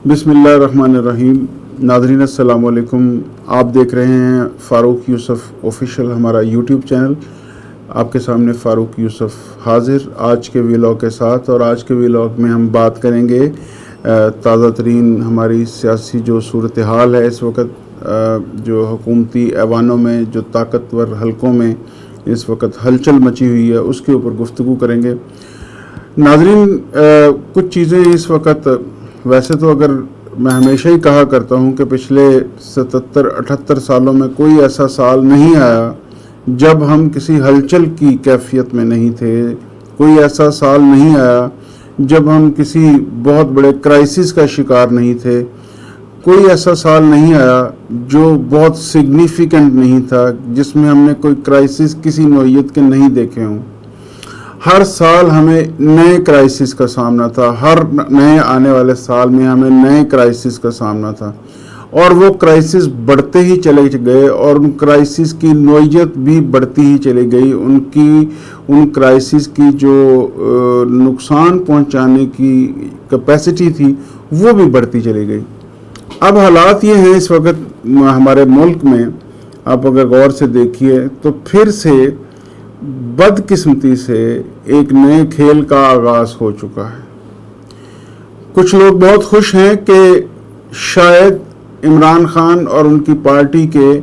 बिस्मिल्लाहिर्रहमानिर्रहीम। नाज़रीन अस्सलाम वालेकुम। आप देख रहे हैं फ़ारूक यूसुफ ऑफिशियल, हमारा यूट्यूब चैनल। आपके सामने फ़ारूक यूसुफ हाजिर आज के व्लॉग के साथ। और आज के व्लॉग में हम बात करेंगे ताज़ा तरीन हमारी सियासी जो सूरत हाल है इस वक्त, जो हुकूमती ऐवानों में, जो ताकतवर हलकों में इस वक्त हलचल मची हुई है, उसके ऊपर गुफ्तगू करेंगे। नाज़रीन, कुछ चीज़ें इस वक्त, वैसे तो अगर मैं हमेशा ही कहा करता हूँ कि पिछले 77-78 सालों में कोई ऐसा साल नहीं आया जब हम किसी हलचल की कैफियत में नहीं थे। कोई ऐसा साल नहीं आया जब हम किसी बहुत बड़े क्राइसिस का शिकार नहीं थे। कोई ऐसा साल नहीं आया जो बहुत सिग्निफिकेंट नहीं था, जिसमें हमने कोई क्राइसिस किसी नौइयत के नहीं देखे हों। हर साल हमें नए क्राइसिस का सामना था, हर नए आने वाले साल में हमें नए क्राइसिस का सामना था, और वो क्राइसिस बढ़ते ही चले गए और उन क्राइसिस की नौइयत भी बढ़ती ही चली गई। उन क्राइसिस की जो नुकसान पहुंचाने की कैपेसिटी थी वो भी बढ़ती चली गई। अब हालात ये हैं इस वक्त हमारे मुल्क में, आप अगर गौर से देखिए तो फिर से बदकिस्मती से एक नए खेल का आगाज हो चुका है। कुछ लोग बहुत खुश हैं कि शायद इमरान खान और उनकी पार्टी के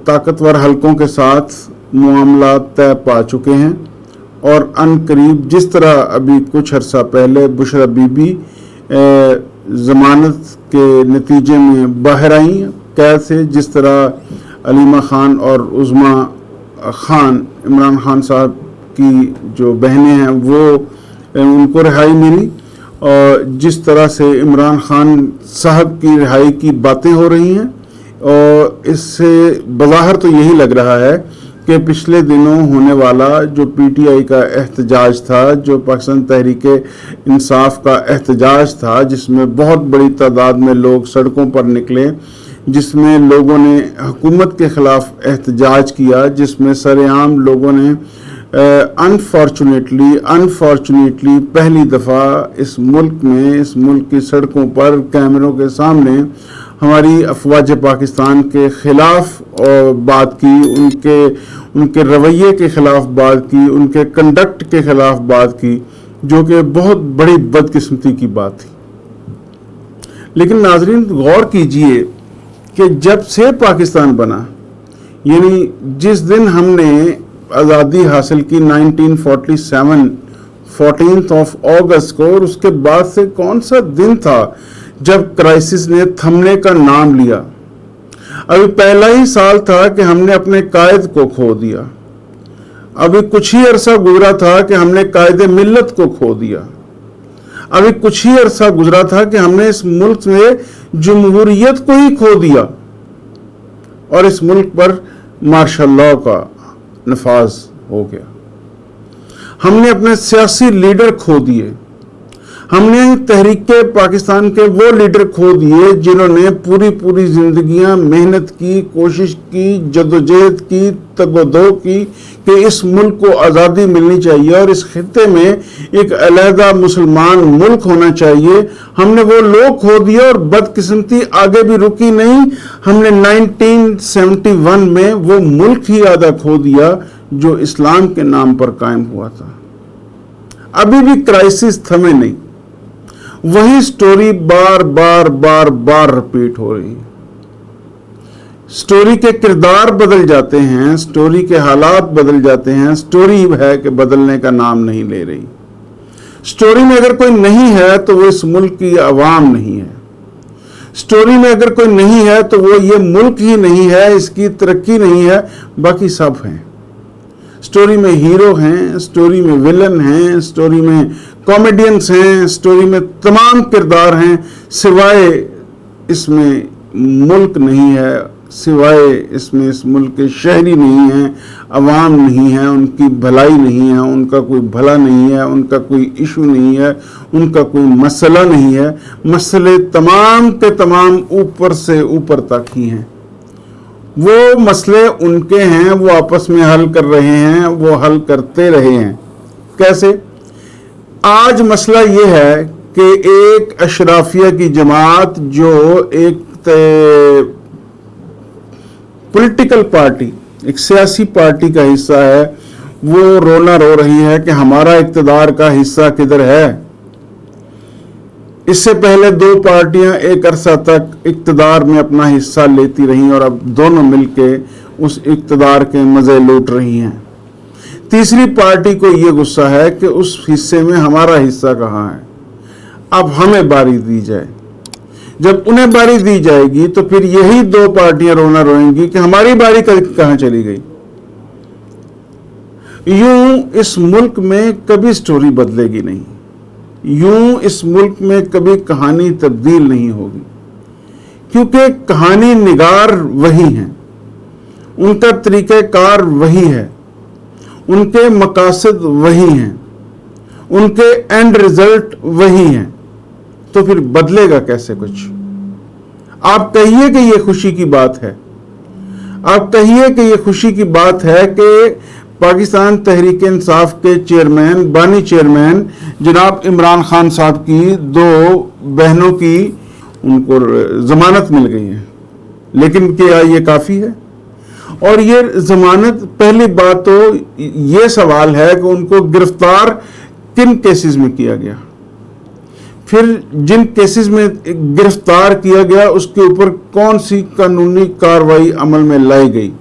ताकतवर हलकों के साथ मामला तय पा चुके हैं, और अनकरीब जिस तरह अभी कुछ अर्सा पहले बुशरा बीबी जमानत के नतीजे में बाहर आई कैद से, जिस तरह अलीमा खान और उज़मा खान, इमरान खान साहब की जो बहनें हैं, वो उनको रिहाई मिली, और जिस तरह से इमरान खान साहब की रिहाई की बातें हो रही हैं, और इससे बज़ाहिर तो यही लग रहा है कि पिछले दिनों होने वाला जो पीटीआई का एहतजाज था, जो पाकिस्तान तहरीके इंसाफ का एहतजाज था, जिसमें बहुत बड़ी तादाद में लोग सड़कों पर निकले, जिसमें लोगों ने हुकूमत के ख़िलाफ़ एहतजाज किया, जिसमें सरेआम लोगों ने अनफॉर्चुनेटली पहली दफ़ा इस मुल्क की सड़कों पर कैमरों के सामने हमारी अफवाज पाकिस्तान के ख़िलाफ़ बात की, उनके रवैये के ख़िलाफ़ बात की, उनके कंडक्ट के ख़िलाफ़ बात की, जो कि बहुत बड़ी बदकिस्मती की बात थी। लेकिन नाज़रीन, गौर कीजिए कि जब से पाकिस्तान बना, यानी जिस दिन हमने आज़ादी हासिल की 1947 14 अगस्त को, और उसके बाद से कौन सा दिन था जब क्राइसिस ने थमने का नाम लिया। अभी पहला ही साल था कि हमने अपने कायद को खो दिया। अभी कुछ ही अरसा गुजरा था कि हमने कायदे मिल्लत को खो दिया। अभी कुछ ही अरसा गुजरा था कि हमने इस मुल्क में जमहूरियत को ही खो दिया, और इस मुल्क पर मार्शल लॉ का नफाज हो गया। हमने अपने सियासी लीडर खो दिए। हमने तहरीके पाकिस्तान के वो लीडर खो दिए जिन्होंने पूरी जिंदगियां मेहनत की, कोशिश की, जदोजहद की, तगोदो की कि इस मुल्क को आज़ादी मिलनी चाहिए और इस खित्ते में एक अलहदा मुसलमान मुल्क होना चाहिए। हमने वो लोग खो दिए, और बदकिस्मती आगे भी रुकी नहीं। हमने 1971 में वो मुल्क ही आधा खो दिया जो इस्लाम के नाम पर कायम हुआ था। अभी भी क्राइसिस थमे नहीं, वही स्टोरी बार बार रिपीट हो रही है। स्टोरी के किरदार बदल जाते हैं, स्टोरी के हालात बदल जाते हैं, स्टोरी है कि बदलने का नाम नहीं ले रही। स्टोरी में अगर कोई नहीं है तो वो इस मुल्क की आवाम नहीं है। स्टोरी में अगर कोई नहीं है तो वो ये मुल्क ही नहीं है, इसकी तरक्की नहीं है, बाकी सब हैं। स्टोरी में हीरो हैं, स्टोरी में विलन हैं, स्टोरी में कॉमेडियंस हैं, स्टोरी में तमाम किरदार हैं, सिवाय इसमें मुल्क नहीं है, सिवाय इसमें इस मुल्क के शहरी नहीं हैं, अवाम नहीं है, उनकी भलाई नहीं है, उनका कोई भला नहीं है, उनका कोई इशू नहीं है, उनका कोई मसला नहीं है। मसले तमाम के तमाम ऊपर से ऊपर तक ही हैं। वो मसले उनके हैं, वो आपस में हल कर रहे हैं, वो हल करते रहे हैं। कैसे? आज मसला ये है کہ ایک اشرافیہ کی جماعت جو ایک پولیٹیکل پارٹی، ایک سیاسی پارٹی کا حصہ ہے، وہ رونا رو رہی ہے کہ ہمارا اقتدار کا حصہ کدھر ہے۔ اس سے پہلے دو پارٹیاں ایک عرصہ تک اقتدار میں اپنا حصہ لیتی رہیں اور اب دونوں مل کے اس اقتدار کے مزے لوٹ رہی ہیں۔ تیسری پارٹی کو یہ غصہ ہے کہ اس حصے میں ہمارا حصہ کہاں ہے، اب ہمیں باری دی جائے۔ جب انہیں باری دی جائے گی تو پھر یہی دو پارٹیاں رونا روئیں گی کہ ہماری باری کہاں چلی گئی۔ یوں اس ملک میں کبھی سٹوری بدلے گی نہیں، یوں اس ملک میں کبھی کہانی تبدیل نہیں ہوگی، کیونکہ کہانی نگار وہی ہیں، ان کا طریقہ کار وہی ہے، ان کے مقاصد وہی ہیں، ان کے اینڈ ریزلٹ وہی ہیں، تو پھر بدلے گا کیسے کچھ؟ آپ کہیے کہ یہ خوشی کی بات ہے، آپ کہیے کہ یہ خوشی کی بات ہے کہ پاکستان تحریک انصاف کے چیئرمین، بانی چیئرمین جناب عمران خان صاحب کی دو بہنوں کی ان کو ضمانت مل گئی ہے، لیکن کیا یہ کافی ہے؟ اور یہ ضمانت، پہلی بات تو یہ سوال ہے کہ ان کو گرفتار کن کیسز میں کیا گیا، پھر جن کیسز میں گرفتار کیا گیا اس کے اوپر کون سی قانونی کارروائی عمل میں لائی گئی،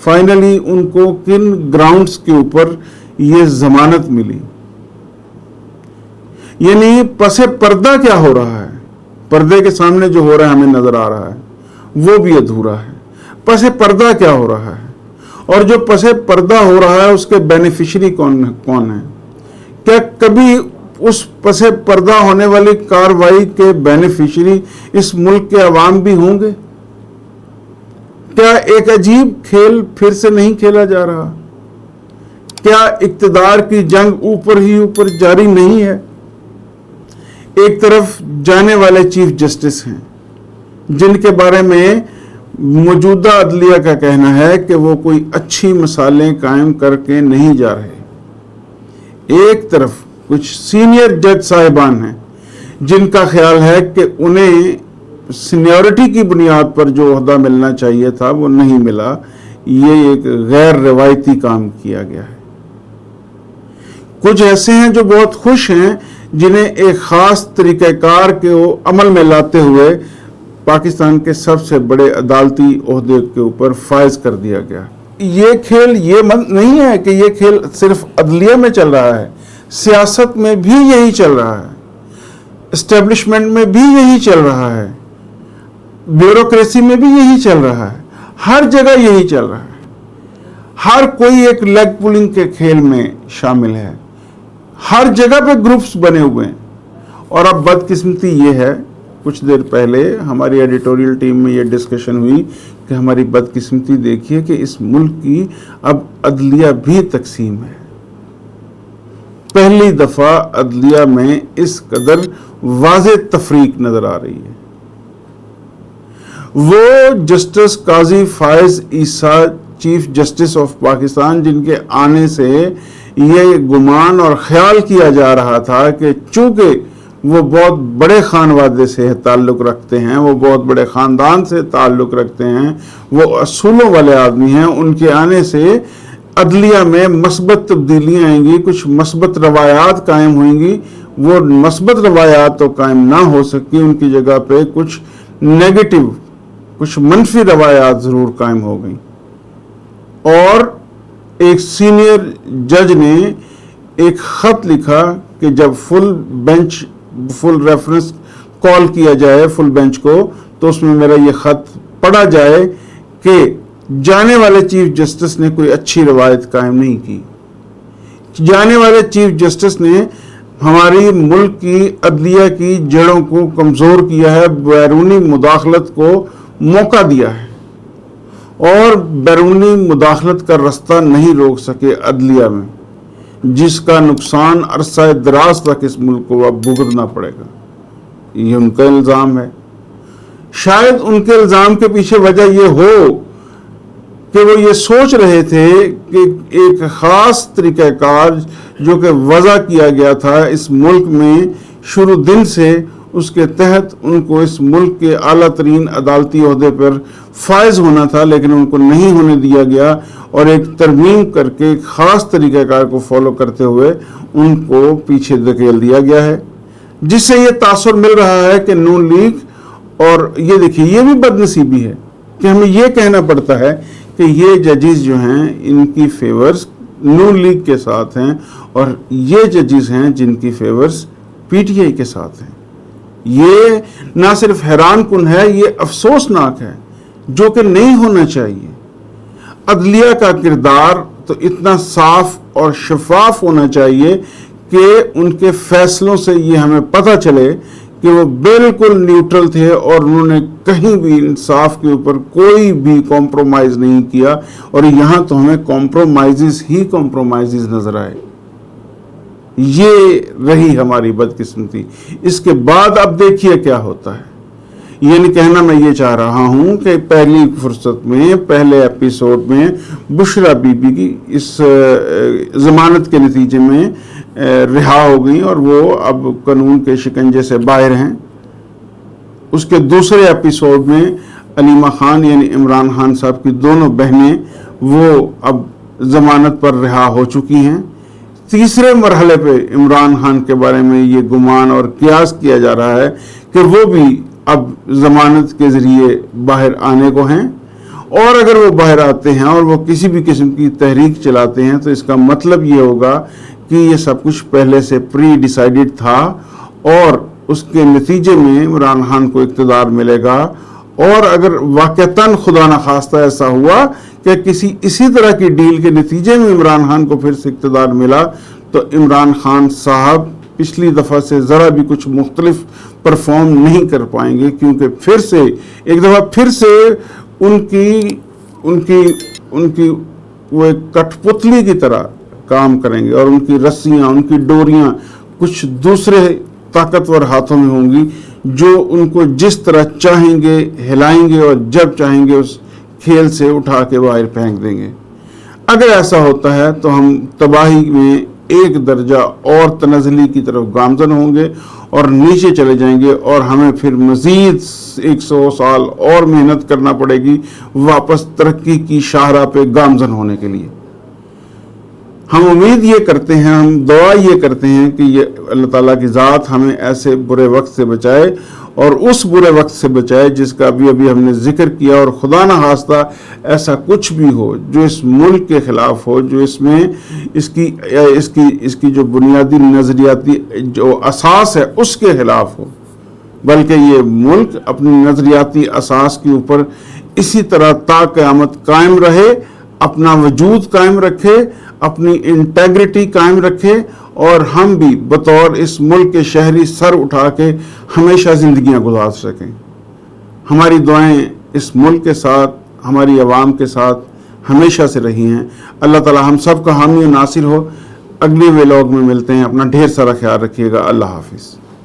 فائنلی ان کو کن گراؤنڈز کے اوپر یہ ضمانت ملی۔ یعنی پس پردہ کیا ہو رہا ہے، پردے کے سامنے جو ہو رہا ہے ہمیں نظر آ رہا ہے وہ بھی ادھورا ہے، پس پردہ کیا ہو رہا ہے، اور جو پس پردہ ہو رہا ہے اس کے بینیفیشری کون ہے؟ کیا کبھی اس پس پردہ ہونے والی کارروائی کے بینیفیشری اس ملک کے عوام بھی ہوں گے؟ کیا ایک عجیب کھیل پھر سے نہیں کھیلا جا رہا؟ کیا اقتدار کی جنگ اوپر ہی اوپر جاری نہیں ہے؟ ایک طرف جانے والے چیف جسٹس ہیں جن کے بارے میں موجودہ عدلیہ کا کہنا ہے کہ وہ کوئی اچھی مثالیں قائم کر کے نہیں جا رہے، ایک طرف کچھ سینئر جج صاحبان ہیں جن کا خیال ہے کہ انہیں سینیورٹی کی بنیاد پر جو عہدہ ملنا چاہیے تھا وہ نہیں ملا، یہ ایک غیر روایتی کام کیا گیا ہے۔ کچھ ایسے ہیں جو بہت خوش ہیں جنہیں ایک خاص طریقہ کار کے عمل میں لاتے ہوئے پاکستان کے سب سے بڑے عدالتی عہدے کے اوپر فائز کر دیا گیا۔ یہ کھیل یہ نہیں ہے کہ یہ کھیل صرف عدلیہ میں چل رہا ہے، سیاست میں بھی یہی چل رہا ہے، اسٹیبلشمنٹ میں بھی یہی چل رہا ہے، بیوروکریسی میں بھی یہی چل رہا ہے، ہر جگہ یہی چل رہا ہے، ہر کوئی ایک لیگ پولنگ کے کھیل میں شامل ہے، ہر جگہ پہ گروپس بنے ہوئے ہیں۔ اور اب بدقسمتی یہ ہے، کچھ دیر پہلے ہماری ایڈیٹوریل ٹیم میں یہ ڈسکشن ہوئی کہ ہماری بدقسمتی دیکھیے کہ اس ملک کی اب عدلیہ بھی تقسیم ہے۔ پہلی دفعہ عدلیہ میں اس قدر واضح تفریق نظر آ رہی ہے۔ وہ justice Qazi Faez Isa chief justice of Pakistan جن کے آنے سے یہ گمان اور خیال کیا جا رہا تھا کہ چونکہ وہ بہت بڑے خانوادے سے تعلق رکھتے ہیں، وہ بہت بڑے خاندان سے تعلق رکھتے ہیں، وہ اصولوں والے آدمی ہیں، ان کے آنے سے عدلیہ میں مثبت تبدیلیاں آئیں گی، کچھ مثبت روایات قائم ہوئیں گی۔ وہ مثبت روایات تو قائم نہ ہو سکی، ان کی جگہ پہ کچھ نیگیٹو، کچھ منفی روایات ضرور قائم ہو گئیں۔ اور ایک سینئر جج نے ایک خط لکھا کہ جب فل ریفرنس کال کیا جائے فل بینچ کو تو اس میں میرا یہ خط پڑھا جائے کہ جانے والے چیف جسٹس نے کوئی اچھی روایت قائم نہیں کی، جانے والے چیف جسٹس نے ہماری ملک کی عدلیہ کی جڑوں کو کمزور کیا ہے، بیرونی مداخلت کو موقع دیا ہے، اور بیرونی مداخلت کا رستہ نہیں روک سکے عدلیہ میں، جس کا نقصان عرصہ دراز تک اس ملک کو اب بھگتنا پڑے گا۔ یہ ان کا الزام ہے۔ شاید ان کے الزام کے پیچھے وجہ یہ ہو کہ وہ یہ سوچ رہے تھے کہ ایک خاص طریقہ کار جو کہ وضع کیا گیا تھا اس ملک میں शुरू दिन से उसके तहत उनको इस मुल्क के आला तरीन अदालती ओहदे पर फायज होना था, लेकिन उनको नहीं होने दिया गया और एक तरमीम करके एक ख़ास तरीक़ाकार को फॉलो करते हुए उनको पीछे धकेल दिया गया है, जिससे ये तासुर मिल रहा है कि नून लीग, और ये देखिए ये भी बदनसीबी है कि हमें ये कहना पड़ता है कि ये जजेस जो हैं इनकी फेवर्स नून लीग के साथ हैं और ये जजेस हैं जिनकी फेवर्स पीटीआई के साथ हैं। ये ना सिर्फ हैरान कुन है, ये अफसोसनाक है, जो कि नहीं होना चाहिए। अदलिया का किरदार तो इतना साफ और शफाफ होना चाहिए कि उनके फैसलों से ये हमें पता चले कि वो बिल्कुल न्यूट्रल थे और उन्होंने कहीं भी इंसाफ के ऊपर कोई भी कॉम्प्रोमाइज़ नहीं किया, और यहाँ तो हमें कॉम्प्रोमाइज़ ही कॉम्प्रोमाइज़ नज़र आए। ये रही हमारी बदकिस्मती। इसके बाद अब देखिए क्या होता है। ये नहीं कहना मैं ये चाह रहा हूँ कि पहली फुर्सत में, पहले एपिसोड में बुशरा बीबी की इस ज़मानत के नतीजे में रिहा हो गई और वो अब कानून के शिकंजे से बाहर हैं। उसके दूसरे एपिसोड में अलीमा खान यानी इमरान खान साहब की दोनों बहनें वो अब ज़मानत पर रिहा हो चुकी हैं। तीसरे मरहले पे इमरान खान के बारे में ये गुमान और कियास किया जा रहा है कि वो भी अब ज़मानत के ज़रिए बाहर आने को हैं, और अगर वो बाहर आते हैं और वो किसी भी किस्म की तहरीक चलाते हैं तो इसका मतलब ये होगा कि ये सब कुछ पहले से प्री डिसाइडेड था और उसके नतीजे में इमरान खान को इक़्तिदार मिलेगा। और अगर वाक़तन खुदा न खास्ता ऐसा हुआ कि किसी इसी तरह की डील के नतीजे में इमरान खान को फिर से इक़्तिदार मिला, तो इमरान खान साहब पिछली दफ़ा से ज़रा भी कुछ मुख्तलिफ परफॉर्म नहीं कर पाएंगे, क्योंकि फिर से एक दफ़ा फिर से उनकी उनकी उनकी वो एक कठपुतली की तरह काम करेंगे और उनकी रस्सियाँ, उनकी डोरियाँ कुछ दूसरे ताकतवर हाथों में होंगी, जो उनको जिस तरह चाहेंगे हिलाएंगे और जब चाहेंगे उस खेल से उठा के बाहर फेंक देंगे। अगर ऐसा होता है तो हम तबाही में एक दर्जा और तनज़ली की तरफ गामज़न होंगे और नीचे चले जाएंगे, और हमें फिर मज़ीद 100 साल और मेहनत करना पड़ेगी वापस तरक्की की शाहराह पे गामज़न होने के लिए। हम उम्मीद ये करते हैं, हम दुआ ये करते हैं कि ये अल्लाह ताला की ज़ात हमें ऐसे बुरे वक्त से बचाए और उस बुरे वक्त से बचाए जिसका अभी हमने जिक्र किया, और खुदा न खास्ता ऐसा कुछ भी हो जो इस मुल्क के ख़िलाफ़ हो, जो इसमें इसकी जो बुनियादी नज़रियाती जो असास है उसके ख़िलाफ़ हो, बल्कि ये मुल्क अपनी नज़रियाती असास के ऊपर इसी तरह ता क़यामत कायम रहे, अपना वजूद कायम रखे, अपनी इंटेग्रिटी कायम रखे, और हम भी बतौर इस मुल्क के शहरी सर उठा के हमेशा ज़िंदगियां गुजार सकें। हमारी दुआएं इस मुल्क के साथ, हमारी आवाम के साथ हमेशा से रही हैं। अल्लाह ताला हम सब का हामी और नासिर हो। अगले व्लॉग में मिलते हैं। अपना ढेर सारा ख्याल रखिएगा। अल्लाह हाफिज़।